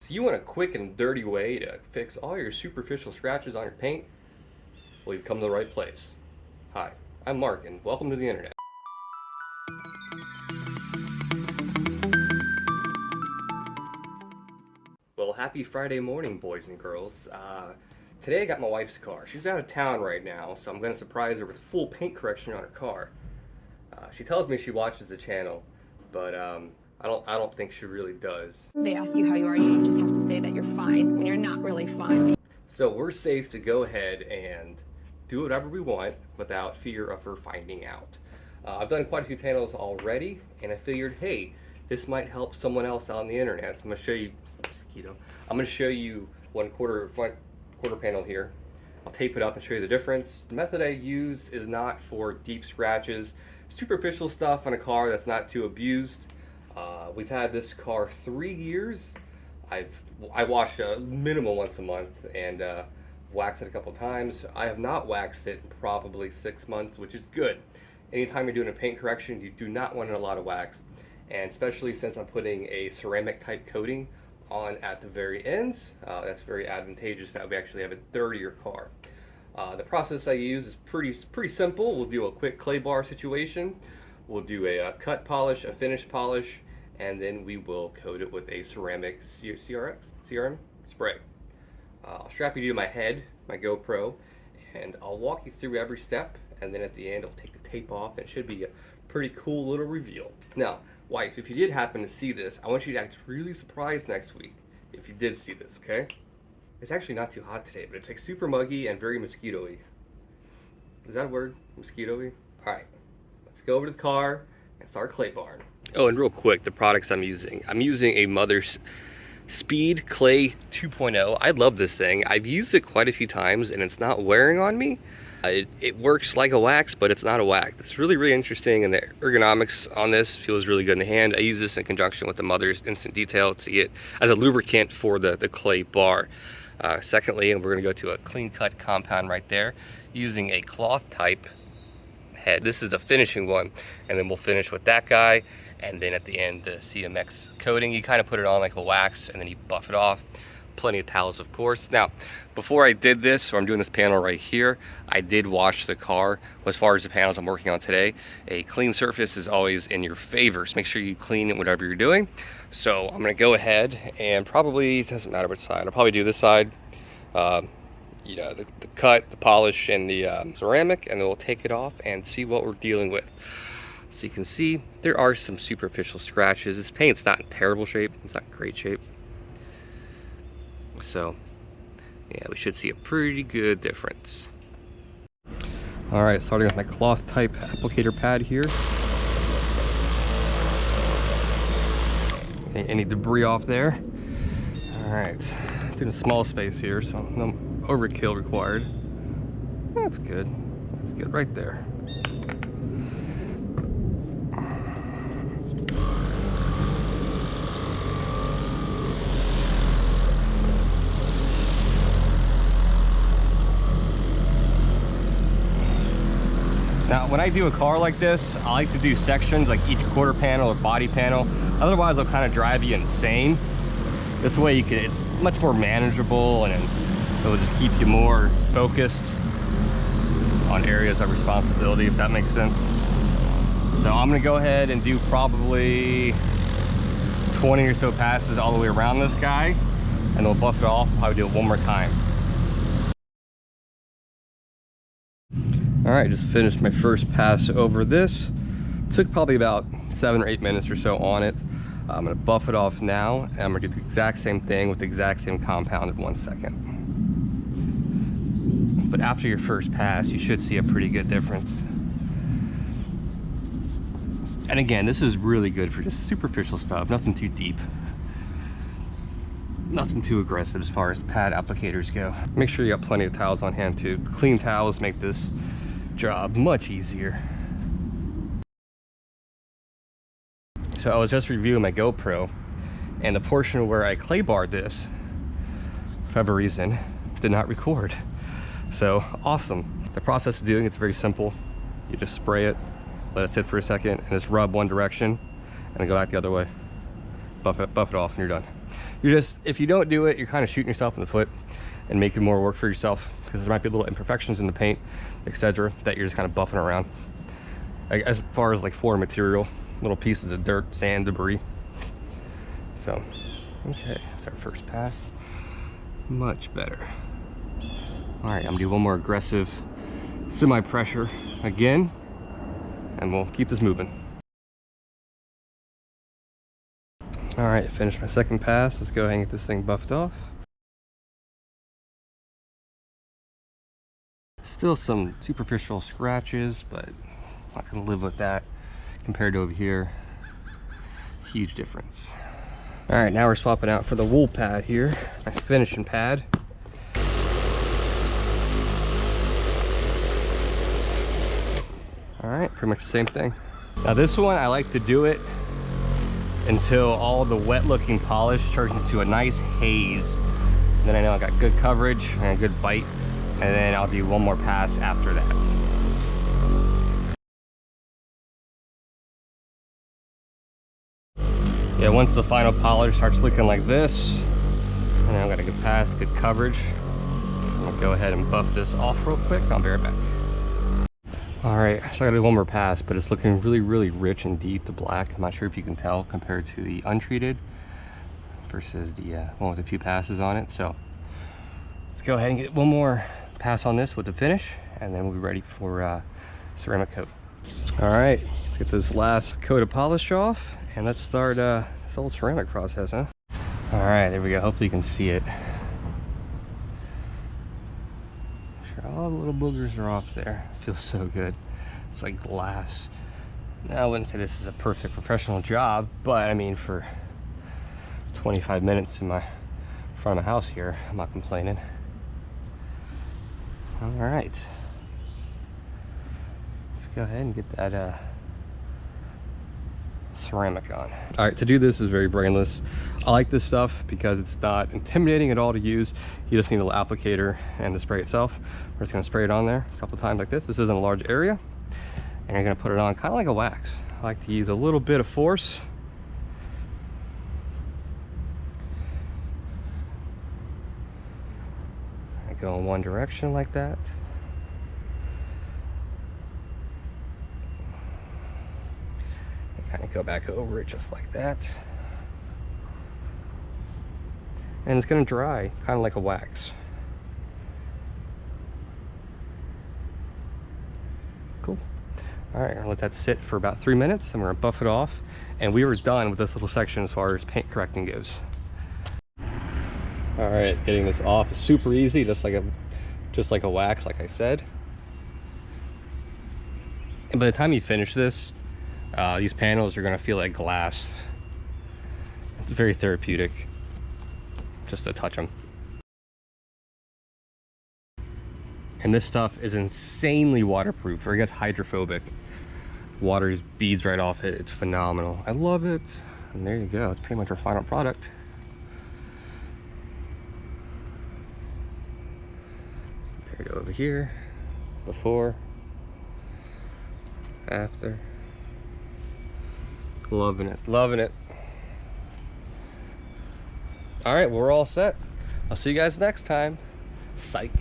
So you want a quick and dirty way to fix all your superficial scratches on your paint? Well, you've come to the right place. Hi, I'm Mark, and welcome to the internet. Well, happy Friday morning, boys and girls. Today I got my wife's car. She's out of town right now, so I'm going to surprise her with full paint correction on her car. She tells me she watches the channel, but I don't think she really does. They ask you how you are, you just have to say that you're fine when you're not really fine. So we're safe to go ahead and do whatever we want without fear of her finding out. I've done quite a few panels already, and I figured, hey, this might help someone else out on the internet. So I'm going to show you, mosquito. I'm going to show you front quarter panel here. I'll tape it up and show you the difference. The method I use is not for deep scratches, superficial stuff on a car that's not too abused. We've had this car 3 years. I wash a minimum once a month and waxed it a couple times. I have not waxed it in probably 6 months, which is good. Anytime you're doing a paint correction, you do not want a lot of wax, and especially since I'm putting a ceramic type coating on at the very end, that's very advantageous that we actually have a dirtier car. The process I use is pretty simple. We'll do a quick clay bar situation. We'll do a cut polish, a finish polish, and then we will coat it with a ceramic CRM spray. I'll strap you to my head, my GoPro, and I'll walk you through every step, and then at the end I'll take the tape off, and it should be a pretty cool little reveal. Now, wife, if you did happen to see this, I want you to act really surprised next week if you did see this, okay? It's actually not too hot today, but it's like super muggy and very mosquito-y. Is that a word? Mosquito-y? Alright, let's go over to the car and start clay barn. Oh, and real quick, the products I'm using. I'm using a Mother's Speed Clay 2.0. I love this thing. I've used it quite a few times and it's not wearing on me. It works like a wax, but it's not a wax. It's really interesting, and the ergonomics on this feels really good in the hand. I use this in conjunction with the Mother's Instant Detail to get as a lubricant for the clay bar. Secondly, we're going to go to a clean cut compound right there using a cloth type head. This is the finishing one, and then we'll finish with that guy, and then at the end the CMX coating. You kind of put it on like a wax and then you buff it off. Plenty of towels, of course. Now, before I did this, or I'm doing this panel right here, I did wash the car. As far as the panels I'm working on today, a clean surface is always in your favor, so make sure you clean it whatever you're doing. So I'm going to go ahead and probably, it doesn't matter which side, I'll probably do this side, you know, the cut, the polish, and the ceramic, and then we'll take it off and see what we're dealing with. So you can see there are some superficial scratches. This paint's not in terrible shape, it's not in great shape. So yeah, we should see a pretty good difference. All right, starting with my cloth type applicator pad here. Any debris off there. All right, doing a small space here, so no overkill required. That's good. That's good right there. Now, when I do a car like this, I like to do sections, like each quarter panel or body panel. Otherwise, I'll kind of drive you insane. This way, it's much more manageable, and it will just keep you more focused on areas of responsibility, if that makes sense. So I'm gonna go ahead and do probably 20 or so passes all the way around this guy, and we'll buff it off. I'll probably do it one more time. All right, just finished my first pass over this. Took probably about 7 or 8 minutes or so on it. I'm gonna buff it off now, and I'm gonna do the exact same thing with the exact same compound in 1 second. But after your first pass, you should see a pretty good difference. And again, this is really good for just superficial stuff, nothing too deep. Nothing too aggressive as far as pad applicators go. Make sure you got plenty of towels on hand too. Clean towels make this job much easier. So I was just reviewing my GoPro, and the portion where I clay barred this, for whatever reason, did not record. So awesome. The process of doing it's very simple. You just spray it, let it sit for a second, and just rub one direction, and then go back the other way. Buff it off, and you're done. if you don't do it, you're kind of shooting yourself in the foot and making more work for yourself, because there might be little imperfections in the paint, etc., that you're just kind of buffing around. Like, as far as like foreign material, little pieces of dirt, sand, debris. So, okay, that's our first pass. Much better. All right, I'm gonna do one more aggressive semi-pressure again, and we'll keep this moving. All right, finished my second pass. Let's go ahead and get this thing buffed off. Still some superficial scratches, but I can live with that compared to over here. Huge difference. All right, now we're swapping out for the wool pad here, my finishing pad. All right, pretty much the same thing. Now this one, I like to do it until all the wet looking polish turns into a nice haze. Then I know I got good coverage and a good bite, and then I'll do one more pass after that. Yeah, once the final polish starts looking like this, and I've got a good pass, good coverage, I'm gonna go ahead and buff this off real quick. I'll be right back. All right, so I gotta do one more pass, but it's looking really, really rich and deep, the black. I'm not sure if you can tell compared to the untreated versus the one with a few passes on it. So let's go ahead and get one more pass on this with the finish, and then we'll be ready for ceramic coat. All right, let's get this last coat of polish off, and let's start this old ceramic process, huh? All right, there we go. Hopefully you can see it. All the little boogers are off there. Feels so good. It's like glass. Now, I wouldn't say this is a perfect professional job, but I mean, for 25 minutes in my front of the house here, I'm not complaining. All right, let's go ahead and get that ceramic on. All right, to do this is very brainless. I like this stuff because it's not intimidating at all to use. You just need a little applicator and the spray itself. We're just gonna spray it on there a couple times like this. This isn't a large area, and you're gonna put it on kind of like a wax. I like to use a little bit of force. I go in one direction like that. And kind of go back over it just like that. And it's gonna dry kind of like a wax. Cool. All right, I'm gonna let that sit for about 3 minutes. I'm gonna buff it off, and we were done with this little section as far as paint correcting goes. All right, getting this off is super easy, just like a wax, like I said. And by the time you finish this, these panels are gonna feel like glass. It's very therapeutic just to touch them. And this stuff is insanely waterproof, or I guess hydrophobic. Water just beads right off it. It's phenomenal. I love it. And there you go. It's pretty much our final product. Compare it over here. Before. After. Loving it. Loving it. All right, we're all set. I'll see you guys next time. Psych.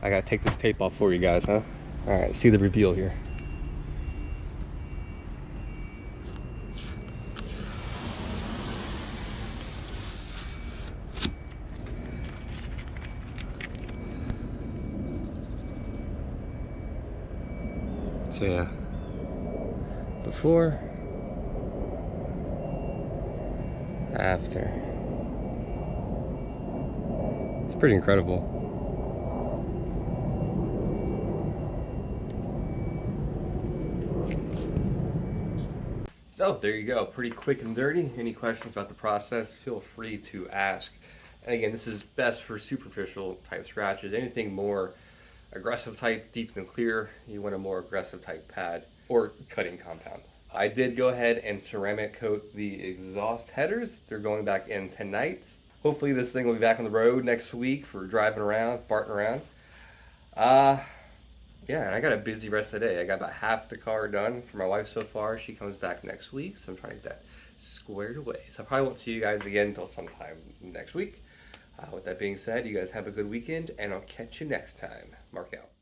I gotta take this tape off for you guys, huh? All right, see the reveal here. So yeah, before, after. It's pretty incredible. So there you go, pretty quick and dirty. Any questions about the process, feel free to ask. And again, this is best for superficial type scratches. Anything more aggressive type, deep and clear, you want a more aggressive type pad or cutting compound. I did go ahead and ceramic coat the exhaust headers. They're going back in tonight. Hopefully this thing will be back on the road next week for driving around, farting around. Yeah, and I got a busy rest of the day. I got about half the car done for my wife so far. She comes back next week, so I'm trying to get that squared away. So I probably won't see you guys again until sometime next week. With that being said, you guys have a good weekend, and I'll catch you next time. Mark out.